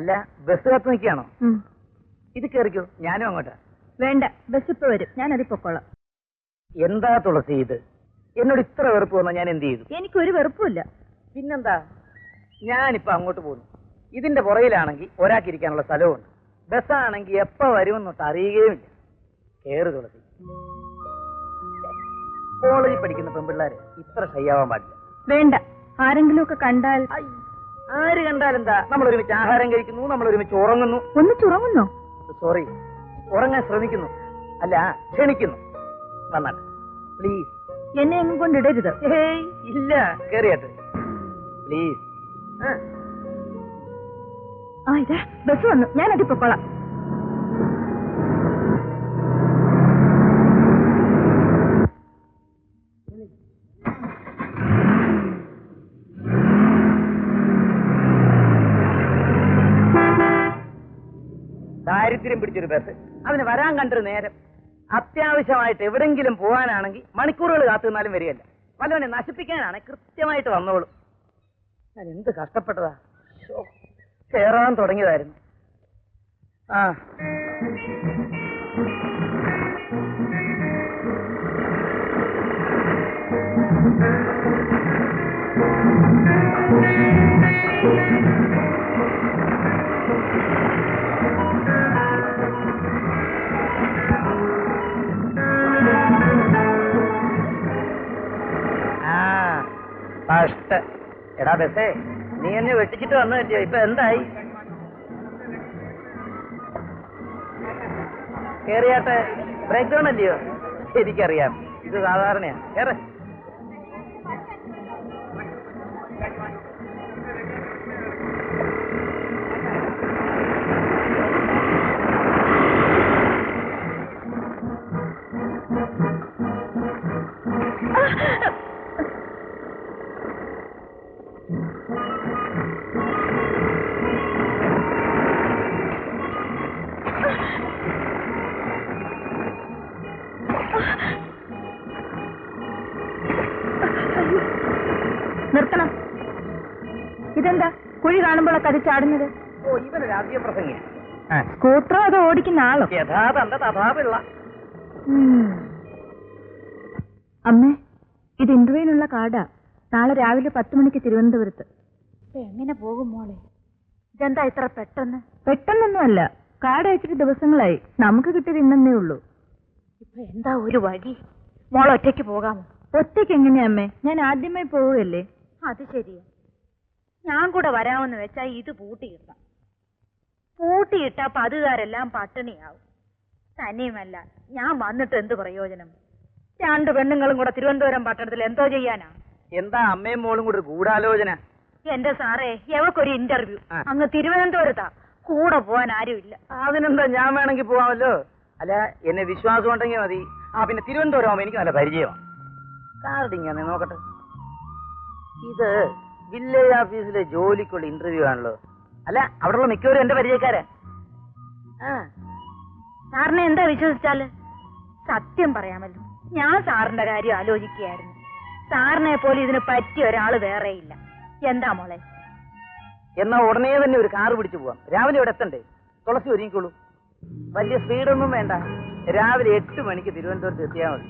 അല്ല ബസ് കാത്ത് നിൽക്കുകയാണോ? ഇത് കേറിക്കോ, ഞാനും അങ്ങോട്ടാ. വേണ്ട, ബസ് ഇപ്പൊ വരും, ഞാനത് പൊക്കോളാം. എന്താ തുളസി ഇത്? എന്നോട് ഇത്ര വെറുപ്പ് വന്നാൽ ഞാൻ എന്ത് ചെയ്തു? എനിക്കൊരു വെറുപ്പുമില്ല. പിന്നെന്താ, ഞാനിപ്പോ അങ്ങോട്ട് പോകുന്നു. ഇതിന്റെ പുറകിലാണെങ്കിൽ ഒരാൾക്കിരിക്കാനുള്ള സ്ഥലവുമുണ്ട്. ബസ്സാണെങ്കിൽ എപ്പോ വരുമെന്നൊട്ട് അറിയുകയുമില്ല. കേറ് തുളസി. കോളേജിൽ പഠിക്കുന്ന പെൺപിള്ളേര് ഇത്ര ശയ്യാവാൻ പാടില്ല. വേണ്ട, ആരെങ്കിലും ഒക്കെ കണ്ടാൽ. ആര് കണ്ടാലെന്താ? നമ്മൾ ഒരുമിച്ച് ആഹാരം കഴിക്കുന്നു, നമ്മൾ ഒരുമിച്ച് ഉറങ്ങുന്നു. ഒന്നിച്ചുറങ്ങുന്നോ? സോറി, ഉറങ്ങാൻ ശ്രമിക്കുന്നു, അല്ല ക്ഷണിക്കുന്നു. വന്നാട്ടെ പ്ലീസ്. എന്നെ എങ്ങും കൊണ്ടിടരുത്. ഇല്ല, കേറിയാട്ടെ പ്ലീസ്. ഇതാ ബസ് വന്നു, ഞാനത് പൊക്കോളാം. ദാരിദ്ര്യം പിടിച്ചൊരു ബസ്, അതിന് വരാൻ കണ്ടൊരു നേരം. അത്യാവശ്യമായിട്ട് എവിടെങ്കിലും പോകാനാണെങ്കിൽ മണിക്കൂറുകൾ കാത്തു നിന്നാലും വരികയല്ല. വല്ലവനെ നശിപ്പിക്കാനാണ് കൃത്യമായിട്ട് വന്നോളും. ഞാൻ എന്ത് കഷ്ടപ്പെട്ടതാ. കേറാൻ തുടങ്ങിയതായിരുന്നു. എടാ ബസ്സേ, നീ എന്നെ വെട്ടിച്ചിട്ട് വന്നതല്ലയോ? ഇപ്പൊ എന്തായി? കേറിയാട്ടെ, ബ്രേക്ക് ഡൗൺ അല്ലയോ? എനിക്കറിയാം, ഇത് സാധാരണയാ. കേറ്. നിർത്തണം. ഇതെന്താ കുഴി കാണുമ്പോഴൊക്കെ അത് ചാടുന്നത്? ഓ, ഇവന് രാഷ്ട്രീയ പ്രസംഗം. സ്കൂട്ടറോ അതോ ഓടിക്കുന്ന ആളോ? യഥാതന്ത തഥാപിള്ള. അമ്മേ, ഇത് ഇന്റർവ്യൂവിനുള്ള കാർഡാ. നാളെ രാവിലെ 10 മണിക്ക് തിരുവനന്തപുരത്ത്. എങ്ങനെ പോകും മോളെ? ഇതെന്താ ഇത്ര പെട്ടെന്ന്? പെട്ടെന്നൊന്നുമല്ല, കാർഡ് അയച്ചിട്ട് ദിവസങ്ങളായി. നമുക്ക് കിട്ടിയത് ഇന്നേ ഉള്ളൂ. ഇപ്പൊ എന്താ ഒരു വഴി? മോൾ ഒറ്റയ്ക്ക് പോകാമോ? ഒറ്റയ്ക്ക് എങ്ങനെയാ അമ്മേ? ഞാൻ ആദ്യമായി പോവുകയല്ലേ. അത് ശരിയാ. ഞാൻ കൂടെ വരാമെന്ന് വെച്ചാ ഇത് പൂട്ടിയിട്ടാ. പൂട്ടിയിട്ടാ പതുകാരെല്ലാം പട്ടിണിയാവും. തന്നെയുമല്ല, ഞാൻ വന്നിട്ട് എന്ത് പ്രയോജനം? 2 പെണ്ണുങ്ങളും കൂടെ തിരുവനന്തപുരം പട്ടണത്തിൽ എന്തോ ചെയ്യാനാ? എന്താ അമ്മയും മോളും കൂടെ ഗൂഢാലോചന? എന്റെ സാറേ, എവക്കൊരു ഇന്റർവ്യൂ അങ്ങ് തിരുവനന്തപുരത്താ. കൂടെ പോവാൻ ആരുമില്ല. അതിനെന്താ, ഞാൻ വേണമെങ്കിൽ പോവാമല്ലോ. അല്ല, എന്നെ വിശ്വാസം ഉണ്ടെങ്കിൽ മതി. പിന്നെ തിരുവനന്തപുരം ആവുമ്പോ എനിക്ക് നല്ല പരിചയമാണ്. കാർഡിങ്ങനെ നോക്കട്ടെ. ഇത് വില്ലേജ് ഓഫീസിലെ ജോലിക്കുള്ള ഇന്റർവ്യൂ ആണല്ലോ. അല്ല, അവിടെയുള്ള മിക്കവരും എന്റെ പരിചയക്കാരാ. സാറിനെ എന്താ വിശ്വസിച്ചാല്? സത്യം പറയാമല്ലോ, ഞാൻ സാറിന്റെ കാര്യം ആലോചിക്കുകയായിരുന്നു. സാറിനെ പോലെ ഇതിന് പറ്റിയ ഒരാള് വേറെയില്ല. എന്താ മോളെ? എന്നാ ഉടനെ തന്നെ ഒരു കാറ് പിടിച്ചു പോവാം. രാവിലെ ഇവിടെ എത്തണ്ടേ? തുളസി ഒരുങ്ങിക്കോളൂ. വലിയ സ്പീഡൊന്നും വേണ്ട. രാവിലെ 8 മണിക്ക് തിരുവനന്തപുരത്ത് എത്തിയാൽ മതി.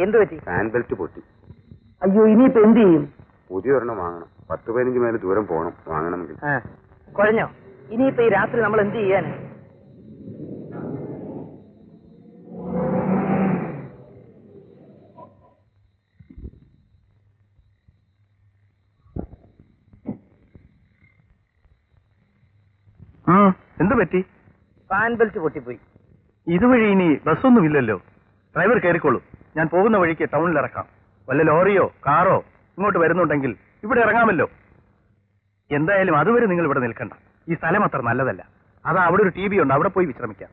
എന്ത് പറ്റി? ഫാൻ ബെൽറ്റ് പൊട്ടി. അയ്യോ, ഇനിയിപ്പോ എന്ത് ചെയ്യും? പുതിയ ഒരെണ്ണം വാങ്ങണം. 10-15 മൈൽ ദൂരം പോകണം വാങ്ങണമെങ്കിൽ. കുഴഞ്ഞോ? ഇനിയിപ്പോ ഈ രാത്രി നമ്മൾ എന്ത് ചെയ്യാൻ? എന്ത് പറ്റി? ഫാൻ ബെൽറ്റ് പൊട്ടിപ്പോയി. ഇതുവഴി ഇനി ബസ്സൊന്നും ഇല്ലല്ലോ. ഡ്രൈവർ കയറിക്കോളൂ. ഞാൻ പോകുന്ന വഴിക്ക് ടൗണിൽ ഇറക്കാം. വല്ല ലോറിയോ കാറോ ഇങ്ങോട്ട് വരുന്നുണ്ടെങ്കിൽ ഇവിടെ ഇറങ്ങാമല്ലോ. എന്തായാലും അതുവരെ നിങ്ങൾ ഇവിടെ നിൽക്കണ്ട. ഈ സ്ഥലം അത്ര നല്ലതല്ല. അതാ അവിടെ ഒരു TV ഉണ്ട്, അവിടെ പോയി വിശ്രമിക്കാം.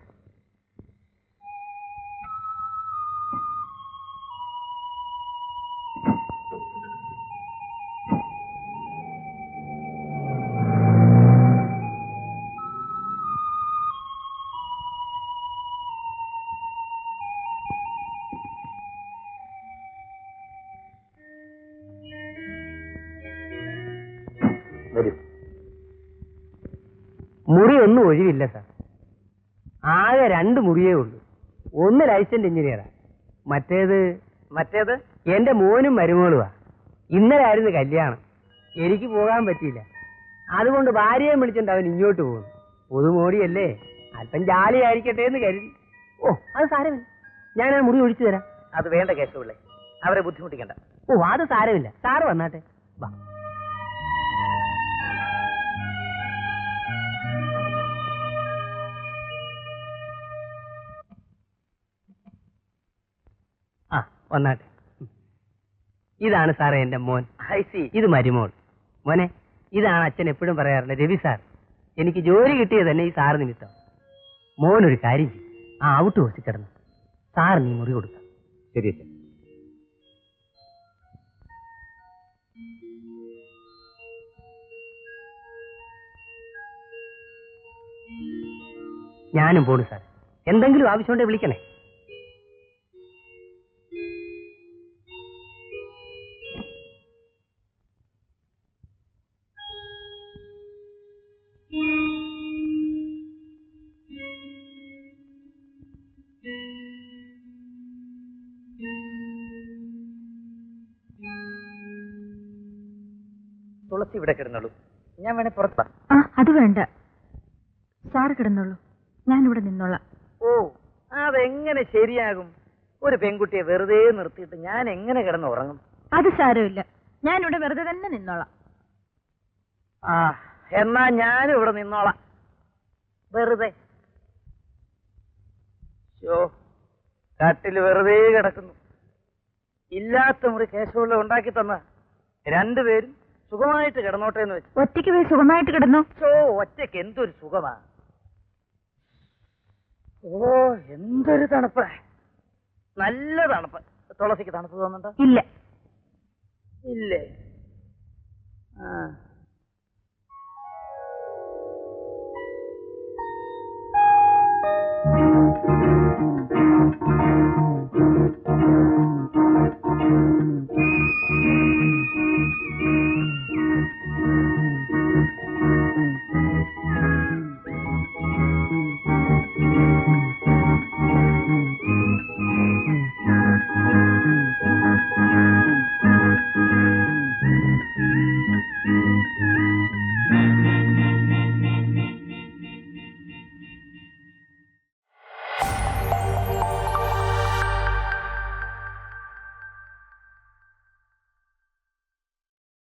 വരൂ. മുറിയൊന്നും ഒഴിവില്ല സാർ. ആകെ 2 മുറിയേ ഉള്ളൂ. ഒന്ന് ലൈസൻസ് എഞ്ചിനീയറാ, മറ്റേത് എന്റെ മോനും മരുമോളുവാ. ഇന്നലെ ആയിരുന്നു കല്യാണം. എനിക്ക് പോകാൻ പറ്റിയില്ല. അതുകൊണ്ട് ഭാര്യയെ വിളിച്ചിട്ട് അവൻ ഇങ്ങോട്ട് പോകുന്നു. പുതുമോടിയല്ലേ, അല്പം ജാലിയായിരിക്കട്ടെ എന്ന് കരുതി. ഓ, അത് സാരമില്ല, ഞാൻ ആ മുറി ഒഴിച്ചു തരാം. അത് വേണ്ട കേശവപിള്ളേ, അവരെ ബുദ്ധിമുട്ടിക്കണ്ട. ഓ, അത് സാരമില്ല, സാറ് വന്നാട്ടെ. വാ. വന്നാട്ടെ. ഇതാണ് സാറേ എന്റെ മോൻ. ഇത് മരുമോൾ. മോനെ, ഇതാണ് അച്ഛൻ എപ്പോഴും പറയാറുള്ള രവി സാർ. എനിക്ക് ജോലി കിട്ടിയത് തന്നെ ഈ സാർ നിമിത്തം. മോനൊരു കാര്യം ചെയ്യും, ആ ഔട്ട് ഹൗസിൽ കിടന്നു സാറിന് ഈ മുറി കൊടുക്കാം. ശരി അച്ഛൻ. ഞാനും പോണു സാർ. എന്തെങ്കിലും ആവശ്യമുണ്ടെ വിളിക്കണേ. തുളസി ഇവിടെ കിടന്നുള്ളൂ, ഞാൻ വേണേ പുറത്താ. അത് വേണ്ട, സാറ് കിടന്നുള്ളൂ, ഞാനിവിടെ നിന്നോളാം. ഓ, അതെങ്ങനെ ശരിയാകും? ഒരു പെൺകുട്ടിയെ വെറുതെ നിർത്തിയിട്ട് ഞാൻ എങ്ങനെ കിടന്ന് ഉറങ്ങും? അത് സാരമില്ല, ഞാനിവിടെ വെറുതെ തന്നെ നിന്നോളാം. ആ, എന്നാ ഞാനും ഇവിടെ നിന്നോളാം വെറുതെ. കാട്ടില് വെറുതെ കിടക്കുന്നു. ഇല്ലാത്ത മുറി കേശവപിള്ള ഉണ്ടാക്കി തന്ന 2 പേരും സുഖമായിട്ട് കിടന്നോട്ടെ എന്ന് വെച്ചു. ഒറ്റയ്ക്ക് പോയി സുഖമായിട്ട് കിടന്നു. ഒറ്റയ്ക്ക് എന്തൊരു സുഖമാ. ഓ, എന്തൊരു തണുപ്പ്, നല്ല തണുപ്പ്. തുളസിക്ക് തണുപ്പ് തോന്നുന്നുണ്ടോ? ഇല്ല. ഇല്ലേ?